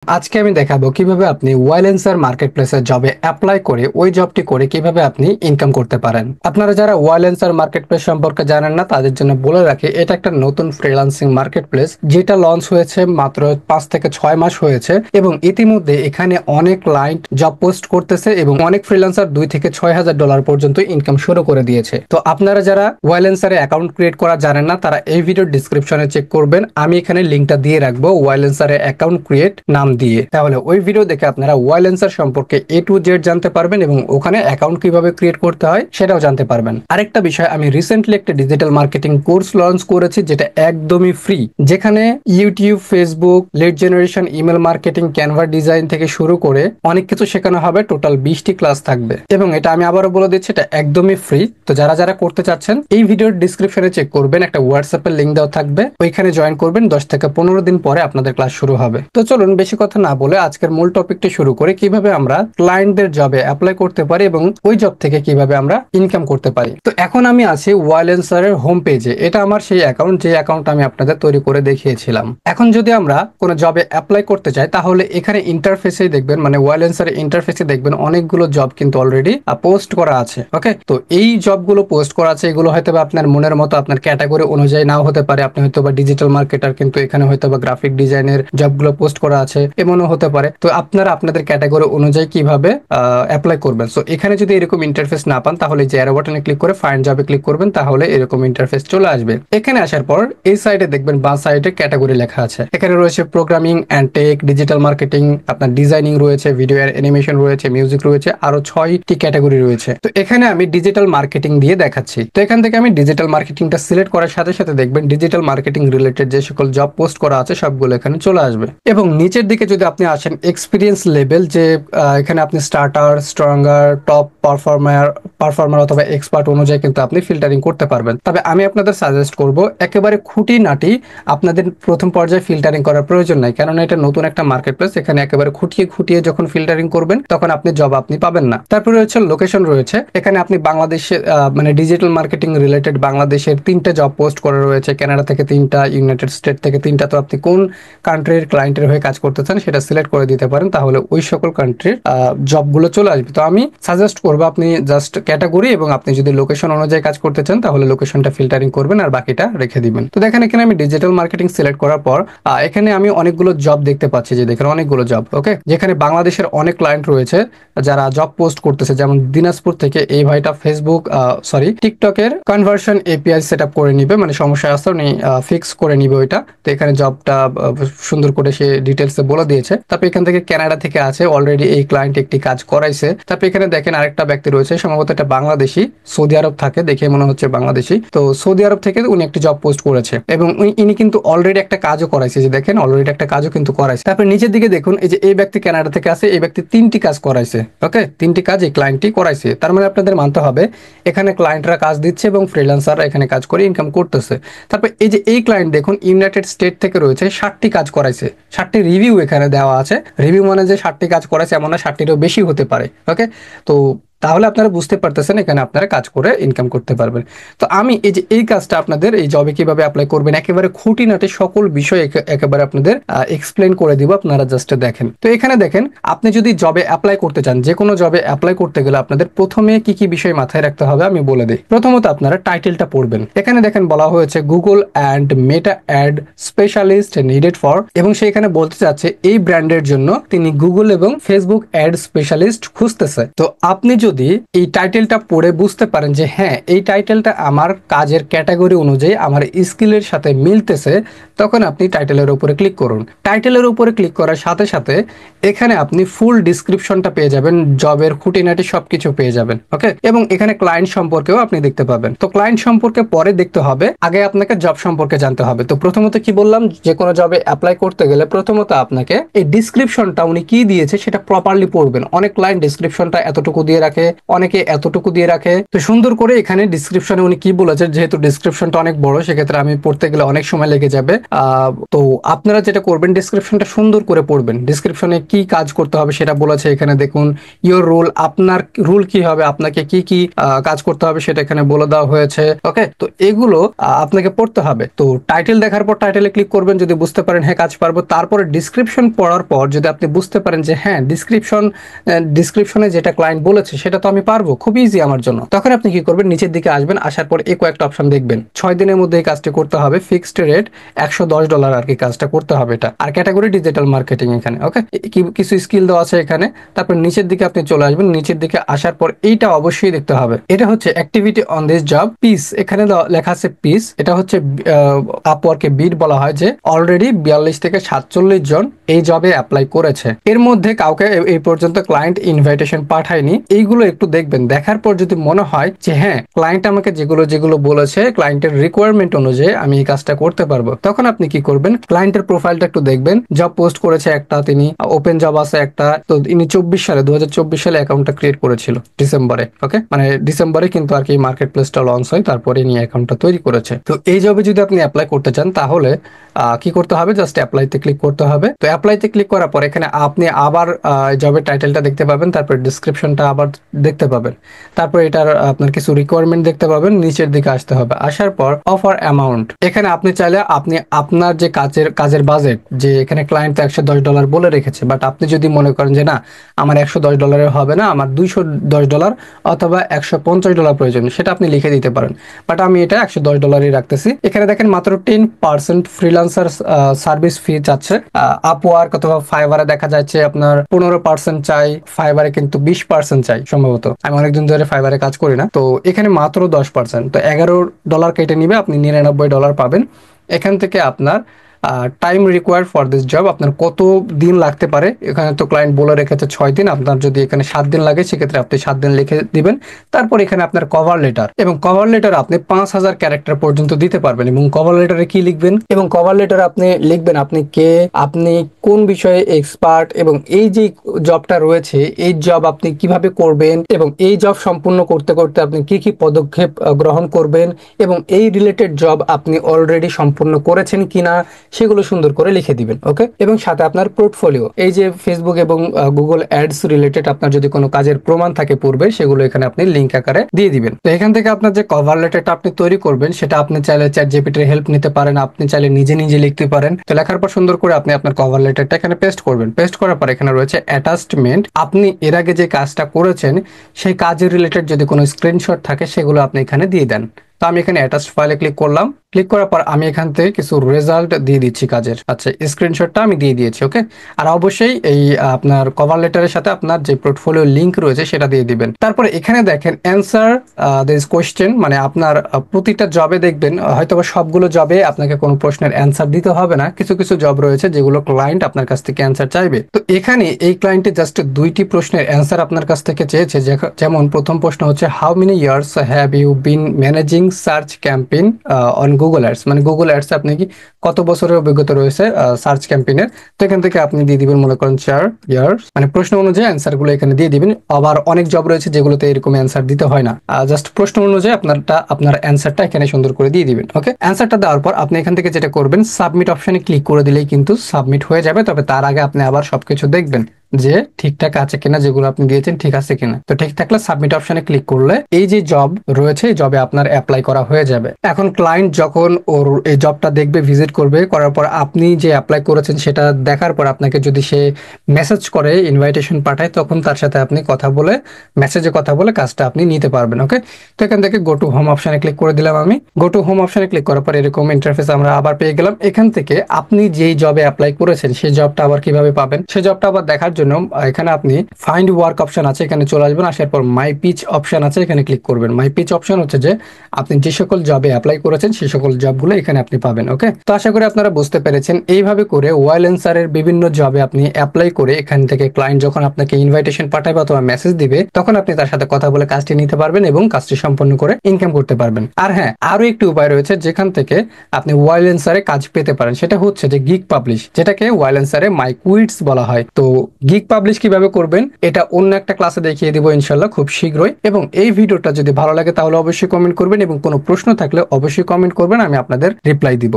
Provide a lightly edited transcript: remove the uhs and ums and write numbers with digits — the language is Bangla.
আজকে আমি দেখাবো কিভাবে আপনি ওয়াইলেন্সার মার্কেটপ্লেসে জবে অ্যাপ্লাই করে ওই জবটি করে কিভাবে আপনি ইনকাম করতে পারেন। আপনারা যারা ওয়াইলেন্সার মার্কেটপ্লেস সম্পর্কে জানেন না তাদের জন্য বলে রাখি, এটা একটা নতুন ফ্রিল্যান্সিং মার্কেটপ্লেস যেটা লঞ্চ হয়েছে মাত্র 5 থেকে 6 মাস হয়েছে এবং ইতিমধ্যে এখানে অনেক ক্লায়েন্ট জব পোস্ট করতেছে এবং অনেক ফ্রিল্যান্সার $2,000 থেকে $6,000 পর্যন্ত ইনকাম শুরু করে দিয়েছে। তো আপনারা যারা ওয়াইলেন্সারে অ্যাকাউন্ট ক্রিয়েট করা জানেন না তারা এই ভিডিওর ডিসক্রিপশনে চেক করবেন, আমি এখানে লিঙ্কটা দিয়ে রাখবো ওয়াইলেন্সারে অ্যাকাউন্ট ক্রিয়েট নাম দিয়ে। তাহলে ওই ভিডিও দেখে আপনারা ওয়াইলেন্সার সম্পর্কে A to Z জানতে পারবেন এবং ওখানে অ্যাকাউন্ট কিভাবে ক্রিয়েট করতে হয় সেটাও জানতে পারবেন। আরেকটা বিষয়, আমি রিসেন্টলি একটা ডিজিটাল মার্কেটিং কোর্স লঞ্চ করেছি যেটা একদমই ফ্রি, যেখানে YouTube, Facebook, lead generation, email marketing, Canva design থেকে শুরু করে অনেক কিছু শেখানো হবে। টোটাল 20টি ক্লাস থাকবে এবং এটা আমি আবারও বলে দিচ্ছি, এটা একদমই ফ্রি। তো যারা যারা করতে চাচ্ছেন এই ভিডিওর ডিসক্রিপশনে চেক করবেন, একটা হোয়াটসঅ্যাপের লিঙ্ক দেওয়া থাকবে, ওইখানে জয়েন করবেন। 10 থেকে 15 দিন পরে আপনাদের ক্লাস শুরু হবে। তো চলুন বেশি কথা না বলে আজকের মূল টপিকটি শুরু করে কিভাবে আমরা ক্লায়েন্টদের জবে অ্যাপ্লাই করতে পারি এবং ওই জব থেকে কিভাবে আমরা ইনকাম করতে পারি। তো এখন আমি আছি ওয়াইলেন্সারের হোম পেজে। এটা আমার সেই অ্যাকাউন্ট যে অ্যাকাউন্ট আমি আপনাদের তৈরি করে দেখিয়েছিলাম। এখন যদি আমরা কোনো জবে অ্যাপ্লাই করতে চাই তাহলে এখানে ইন্টারফেসেই দেখবেন, মানে ওয়াইলেন্সারের ইন্টারফেসে দেখবেন অনেকগুলো জব কিন্তু অলরেডি পোস্ট করা আছে। ওকে, তো এই জবগুলো পোস্ট করা আছে, এগুলো হয়তো আপনার মনের মতো আপনার ক্যাটাগরি অনুযায়ী নাও হতে পারে। আপনি হয়তো বা ডিজিটাল মার্কেটার, কিন্তু এখানে হয়তো বা গ্রাফিক ডিজাইনের জবগুলো পোস্ট করা আছে, এমনও হতে পারে। তো আপনারা আপনাদের ক্যাটাগরি অনুযায়ী কিভাবে অ্যাপ্লাই করবেন। সো এখানে যদি এরকম ইন্টারফেস না পান তাহলে যে অ্যারো বাটনে ক্লিক করে ফাইন্ড জবে ক্লিক করবেন, তাহলে এরকম ইন্টারফেস চলে আসবে। এখানে আসার পর এই সাইডে দেখবেন বাঁ সাইডে ক্যাটাগরি লেখা আছে। এখানে রয়েছে programming and tech, digital marketing, আপনার ডিজাইনিং রয়েছে, ভিডিও অ্যানিমেশন রয়েছে, মিউজিক রয়েছে, আরো 6টি ক্যাটাগরি রয়েছে। তো এখানে আমি ডিজিটাল মার্কেটিং দিয়ে দেখাচ্ছি। তো এখান থেকে আমি ডিজিটাল মার্কেটিংটা সিলেক্ট করার সাথে সাথে দেখবেন ডিজিটাল মার্কেটিং রিলেটেড যে সকল জব পোস্ট করা আছে সবগুলো এখানে চলে আসবে। এবং নিচের দিকে যদি আপনি আসেন এক্সপিরিয়েন্স লেভেল, যে এখানে আপনি স্টার্টার, স্ট্রঙ্গার, টপ পারফর্মার অথবা এক্সপার্ট অনুযায়ী কিন্তু আপনি ফিল্টারিং করতে পারবেন। তবে আমি আপনাদের সাজেস্ট করব একেবারে খুঁটিনাটি আপনাদের প্রথম পর্যায়ে ফিল্টারিং করার প্রয়োজন নাই, কেননা এটা নতুন একটা মার্কেট প্লেস। এখানে একেবারে খুঁটিয়ে খুঁটিয়ে যখন ফিল্টারিং করবেন তখন আপনি জব আপনি পাবেন না। তারপরে হচ্ছে লোকেশন রয়েছে। এখানে আপনি বাংলাদেশে মানে ডিজিটাল মার্কেটিং রিলেটেড বাংলাদেশের 3টে জব পোস্ট করা রয়েছে, কানাডা থেকে 3টা, ইউনাইটেড স্টেট থেকে 3টা। তো আপনি কোন কান্ট্রির ক্লায়েন্টের হয়ে কাজ করতে চান সেটা সিলেক্ট করে দিতে পারেন, তাহলে ওই সকল কান্ট্রির জবগুলো চলে আসবে। তো আমি সাজেস্ট করবো আপনি জাস্ট ক্যাটাগরি এবং আপনি যদি লোকেশন অনুযায়ী কাজ করতে চান তাহলে লোকেশনটা ফিল্টারিং করবেন আর বাকিটা রেখে দিবেন। তো দেখেন এখানে আমি ডিজিটাল মার্কেটিং সিলেক্ট করার পর এখানে আমি অনেকগুলো জব দেখতে পাচ্ছি, যে দেখেন অনেকগুলো জব। ওকে, যেখানে বাংলাদেশের অনেক ক্লায়েন্ট রয়েছে যারা জব পোস্ট করতেছে, যেমন দিনাজপুর থেকে এই ভাইটা ফেসবুক টিকটকের কনভার্সন এপিআই সেট আপ করে নিবে, মানে সমস্যা আছে উনি ফিক্স করে নিবে ওইটা। তো এখানে জবটা সুন্দর করে সে ডিটেলসে বলে দিয়েছে। তারপর এখান থেকে কানাডা থেকে আছে, অলরেডি এই ক্লায়েন্ট একটি কাজ করাইছে। তারপর এখানে দেখেন আরেকটা ব্যক্তি রয়েছে, সম্ভবত এটা বাংলাদেশি, সৌদি আরব থাকে, দেখে মনে হচ্ছে বাংলাদেশি। তো সৌদি আরব থেকে উনি একটি জব পোস্ট করেছে এবং ইনি কিন্তু অলরেডি একটা কাজও করাইছে, যে দেখেন অলরেডি একটা কাজও কিন্তু করাইছে। তারপর নিচের দিকে দেখুন এই যে এই ব্যক্তি কানাডা থেকে আছে, এই ব্যক্তি 3টি কাজ করাইছে। ওকে, 3টি কাজ এই ক্লায়েন্টটি করাইছে। তার মানে আপনাদের মানতে হবে এখানে ক্লায়েন্টরা কাজ দিচ্ছে এবং ফ্রিল্যান্সাররা এখানে কাজ করে ইনকাম করতেছে। তারপর এই যে এই ক্লায়েন্ট দেখুন ইউনাইটেড স্টেট থেকে রয়েছে, 60টি কাজ করাইছে, 60টি রিভিউ এখানে দেওয়া আছে। রিভিউ মানে যে 60টি কাজ করাইছে এমন না, 60টিরও বেশি হতে পারে। ওকে, তো তাহলে আপনারা বুঝতে পারতেছেন এখানে আপনারা কাজ করে ইনকাম করতে পারবেন। তো আমি এই যে এই কাজটা আপনাদের এই জবে কিভাবে অ্যাপ্লাই করবেন একেবারে খুঁটিনাটি সকল বিষয় একেবারে আপনাদের এক্সপ্লেন করে দিব, আপনারা জাস্ট দেখেন। তো এখানে দেখেন আপনি যদি জবে অ্যাপ্লাই করতে চান, যে কোনো জবে অ্যাপ্লাই করতে গেলে আপনাদের প্রথমে কি কি বিষয় মাথায় রাখতে হবে আমি বলে দিই। প্রথমত আপনারা টাইটেলটা পড়বেন। এখানে দেখেন বলা হয়েছে Google and Meta ad specialist needed for, এবং সেখানে বলতে চাচ্ছে এই ব্র্যান্ডের জন্য তিনি গুগল এবং ফেসবুক অ্যাড স্পেশালিস্ট খুঁজতেছে। তো আপনি যদি এই টাইটেলটা পড়ে বুঝতে পারেন যে হ্যাঁ এই টাইটেলটা আমার কাজের ক্যাটাগরি অনুযায়ী আমার স্কিলের সাথে মিলতেছে, তখন আপনি টাইটেলের উপরে ক্লিক করুন। টাইটেলের উপরে ক্লিক করার সাথে সাথে এখানে আপনি ফুল ডিসক্রিপশনটা পেয়ে যাবেন, জবের খুঁটিনাটি সবকিছু পেয়ে যাবেন। ওকে, এবং এখানে ক্লায়েন্ট সম্পর্কেও আপনি দেখতে পাবেন। তো ক্লায়েন্ট সম্পর্কে পরে দেখতে হবে, আগে আপনাকে জব সম্পর্কে জানতে হবে। তো প্রথমত কি বললাম, যে কোনো জবে অ্যাপ্লাই করতে গেলে প্রথমত আপনাকে এই ডিসক্রিপশনটা উনি কি দিয়েছে সেটা প্রপারলি পড়বেন। অনেক ক্লায়েন্ট ডিসক্রিপশনটা এতটুকু দিয়ে রাখে, অনেকে এতটুকু দিয়ে রাখে। তো সুন্দর করে এখানে ডিসক্রিপশনে উনি কি বলেছে, যেহেতু ডিসক্রিপশনটা অনেক বড় সেক্ষেত্রে আমি পড়তে গেলে অনেক সময় লেগে যাবে। তো আপনারা যেটা করবেন, ডিসক্রিপশনটা সুন্দর করে পড়বেন। ডিসক্রিপশনে কি কাজ করতে হবে সেটা বলেছে এখানে দেখুন। ইওর রুল, আপনার রুল কি হবে, আপনাকে কি কি কাজ করতে হবে সেটা এখানে বলে দেওয়া হয়েছে। ওকে, তো এগুলো আপনাকে পড়তে হবে। তো টাইটেল দেখার পর টাইটেলে ক্লিক করবেন, যদি বুঝতে পারেন হ্যাঁ কাজ পারবো। তারপরে ডিসক্রিপশন পড়ার পর যদি আপনি বুঝতে পারেন যে হ্যাঁ ডিসক্রিপশনে যেটা ক্লায়েন্ট বলেছে সেটা তো আমি পারবো, খুব ইজি আমার জন্য, তখন আপনি কি করবেন, নিচের দিকে আসবেন। আসার পর এই কয়েকটা অপশন দেখবেন, 6 দিনের মধ্যে এই কাজটি করতে হবে, ফিক্সড রেট $110 আর কি কাজটা করতে হবে এটা। আর ক্যাটাগরি ডিজিটাল মার্কেটিং এখানে। ওকে, কিছু স্কিল দেওয়া আছে এখানে। তারপর নিচের দিকে আপনি চলে আসবেন। নিচের দিকে আসার পর এইটা অবশ্যই দেখতে হবে, এটা হচ্ছে activity on this job piece. এখানে লেখা আছে পিস, এটা হচ্ছে আপওয়ার্কে বিড বলা হয় যে অলরেডি 42 থেকে 47 জন এই জবে অ্যাপ্লাই করেছে। এর মধ্যে কাউকে এই পর্যন্ত ক্লায়েন্ট ইনভাইটেশন পাঠায়নি। এইগুলো একটু দেখবেন, দেখার পর যদি মনে হয় যে হ্যাঁ ক্লায়েন্ট আমাকে যেগুলো যেগুলো বলেছে ক্লায়েন্টের রিকোয়ারমেন্ট অনুযায়ী আমি এই কাজটা করতে পারবো, তখন আপনি কি করবেন, ক্লায়েন্টের প্রোফাইলটা একটু দেখবেন। জব পোস্ট করেছে একটা, তিনি ওপেন জব আছে একটা। তো ইনি 2024 সালে অ্যাকাউন্টটা ক্রিয়েট করেছিল ডিসেম্বরে। ওকে, মানে ডিসেম্বরে কিন্তু আর কি মার্কেট প্লেসটা লঞ্চ হয়, তারপরে ইনি অ্যাকাউন্টটা তৈরি করেছে। তো এই জবে যদি আপনি অ্যাপ্লাই করতে চান তাহলে কি করতে হবে, জাস্ট অ্যাপ্লাইতে ক্লিক করতে হবে। তো অ্যাপ্লাইতে ক্লিক করার পর এখানে আপনি আবার জবের টাইটেলটা দেখতে পাবেন, তারপর ডিসক্রিপশনটা আবার দেখতে পাবেন, তারপর এটার আপনার কিছু রিকোয়ারমেন্ট দেখতে পাবেন। নিচের দিকে আসতে হবে, আসার পর অফার অ্যামাউন্ট, এখানে আপনি চাইলে আপনি আপনার যে কাজের বাজেট, যে এখানে ক্লায়েন্ট তো $110 বলে রেখেছে, বাট আপনি যদি মনে করেন যে না আমার $110 হবে না, আমার $210 অথবা $150 প্রয়োজন, সেটা আপনি লিখে দিতে পারেন। বাট আমি এটা $110 রাখতেছি। এখানে দেখেন মাত্র 10% ফ্রিল্যান্সার সার্ভিস ফি চাচ্ছে। আপওয়ার্ক অথবা ফাইবারে দেখা যাচ্ছে আপনার 15% চাই, ফাইবারে কিন্তু 20% চাই সম্ভবত। আমি অনেকদিন ধরে ফাইবারে কাজ করি না, তো এখানে মাত্র 10%, তো $11 কেটে নিবে, আপনি $99 পাবেন। এখান থেকে আপনার time required for this job, আপনার কত দিন লাগতে পারে। এখানে তো ক্লায়েন্ট বলে রেখেছে 6 দিন, আপনার যদি এখানে 7 দিন লাগে সেক্ষেত্রে আপনি 7 দিন লিখে দিবেন। তারপর এখানে আপনার কভার লেটার, এবং কভার লেটার আপনি 5000 ক্যারেক্টার পর্যন্ত দিতে পারবেন। এবং কভার লেটারে কি লিখবেন, এবং কভার লেটার আপনি লিখবেন আপনি কে, আপনি কোন বিষয়ে এক্সপার্ট, এবং এই যে জবটা রয়েছে এই জব আপনি কিভাবে করবেন, এবং এই জব সম্পূর্ণ করতে করতে আপনি কি কি পদক্ষেপ গ্রহণ করবেন, এবং এই রিলেটেড জব আপনি অলরেডি সম্পূর্ণ করেছেন কিনা সেগুলো সুন্দর করে লিখে দিবেন। ওকে, এবং সাথে আপনার পোর্টফোলিও, এই যে ফেসবুক এবং গুগল অ্যাডস রিলেটেড আপনার যদি কোনো কাজের প্রমাণ থাকে পূর্বে, সেগুলো এখানে আপনি লিঙ্ক আকারে দিয়ে দিবেন। তো এখান থেকে আপনার যে কভার লেটারটা আপনি তৈরি করবেন সেটা আপনি চাইলে চ্যাট জিপিটির হেল্প নিতে পারেন, আপনি চাইলে নিজে নিজে লিখতে পারেন। তো লেখার পর সুন্দর করে আপনি আপনার কভার লেটারটা এখানে পেস্ট করবেন। পেস্ট করার পর এখানে রয়েছে অ্যাটাচমেন্ট, আপনি এর আগে যে কাজটা করেছেন সেই কাজের রিলেটেড যদি কোনো স্ক্রিনশট থাকে সেগুলো আপনি এখানে দিয়ে দেন। তো আমি এখানে অ্যাটাচ ফাইলে ক্লিক করলাম। ক্লিক করার পর আমি এখান থেকে কিছু রেজাল্ট দিয়ে দিচ্ছি কাজের। আচ্ছা, স্ক্রিনশটটা আমি দিয়ে দিয়েছি। ওকে, আর অবশ্যই এই আপনার কভার লেটারের সাথে আপনার যে পোর্টফোলিও লিংক রয়েছে সেটা দিয়ে দিবেন। তারপরে এখানে দেখেন অ্যান্সার দিস কোয়েশ্চেন, মানে আপনার প্রতিটা জবে দেখবেন হয়তোবা সবগুলো জবে আপনাকে কোনো প্রশ্নের অ্যান্সার দিতে হবে না, কিছু কিছু জব রয়েছে যেগুলো ক্লায়েন্ট আপনার কাছ থেকে অ্যান্সার চাইবে। তো এখানে এই ক্লায়েন্টে জাস্ট 2টি প্রশ্নের অ্যান্সার আপনার কাছ থেকে চেয়েছে। যেমন প্রথম প্রশ্ন হচ্ছে how many years have you been managing search campaign on Google ads, মানে গুগল অ্যাডস আপনি কি কত বছরের অভিজ্ঞতা রয়েছে সার্চ ক্যাম্পেইনের। তো এখান থেকে আপনি দিয়ে দিবেন মনে করেন 4 ইয়ার্স, মানে প্রশ্ন অনুযায়ী অ্যান্সার গুলো এখানে দিয়ে দিবেন। আবার অনেক জব রয়েছে যেগুলোতে এরকম অ্যান্সার দিতে হয় না, জাস্ট প্রশ্ন অনুযায়ী আপনার অ্যান্সারটা এখানে সুন্দর করে দিয়ে দিবেন। ওকে, অ্যান্সারটা দেওয়ার পর আপনি এখান থেকে যেটা করবেন, সাবমিট অপশনে ক্লিক করে দিলেই কিন্তু সাবমিট হয়ে যাবে। তবে তার আগে আপনি আবার সবকিছু দেখবেন যে ঠিকঠাক আছে কিনা, যেগুলো আপনি দিয়েছেন ঠিক আছে কিনা। তো ঠিক থাকলে সাবমিট অপশনে ক্লিক করলে এই যে জব রয়েছে এই জবে আপনার অ্যাপ্লাই করা হয়ে যাবে। এখন ক্লায়েন্ট যখন ওর এই জবটা দেখবে, ভিজিট করবে, করার পর আপনি যে অ্যাপ্লাই করেছেন সেটা দেখার পর আপনাকে যদি সে মেসেজ করে, ইনভাইটেশন পাঠায়, তখন তার সাথে আপনি কথা বলে, মেসেজে কথা বলে কাজটা আপনি নিতে পারবেন। ওকে, তো এখান থেকে গো টু হোম অপশনে ক্লিক করে দিলাম আমি। গো টু হোম অপশনে ক্লিক করার পর এরকম ইন্টারফেস আমরা আবার পেয়ে গেলাম। এখান থেকে আপনি যেই জবে অ্যাপ্লাই করেছেন সেই জবটা আবার কিভাবে পাবেন, সেই জবটা আবার দেখার জন্য এখানে আপনি ফাইন্ড ওয়ার্ক অপশন আছে, এখানে চলে আসবেন। আসার পর মাই পিচ অপশন আছে, এখানে ক্লিক করবেন। মাই পিচ অপশন হচ্ছে যে আপনি যে সকল জবে অ্যাপ্লাই করেছেন সেই সকল জবগুলো এখানে আপনি পাবেন। ওকে, তো আশা করি আপনারা বুঝতে পেরেছেন। এইভাবে করে ওয়াইলেন্সারের বিভিন্ন জবে আপনি অ্যাপ্লাই করে এখান থেকে ক্লায়েন্ট যখন আপনাকে ইনভাইটেশন পাঠাবে অথবা মেসেজ দিবে, তখন আপনি তার সাথে কথা বলে কাজটি নিতে পারবেন এবং কাজটি সম্পন্ন করে ইনকাম করতে পারবেন। আর হ্যাঁ, আরো একটি উপায় রয়েছে যেখান থেকে আপনি ওয়াইলেন্সারে কাজ পেতে পারেন, সেটা হচ্ছে যে গিগ পাবলিশ, যেটাকে ওয়াইলেন্সারে মাই কুইটস বলা হয়। তো গিগ পাবলিশ কিভাবে করবেন এটা অন্য একটা ক্লাসে দেখিয়ে দিব ইনশাল্লাহ খুব শীঘ্রই। এবং এই ভিডিওটা যদি ভালো লাগে তাহলে অবশ্যই কমেন্ট করবেন এবং কোনো প্রশ্ন থাকলে অবশ্যই কমেন্ট করবেন, আমি আপনাদের রিপ্লাই দিব।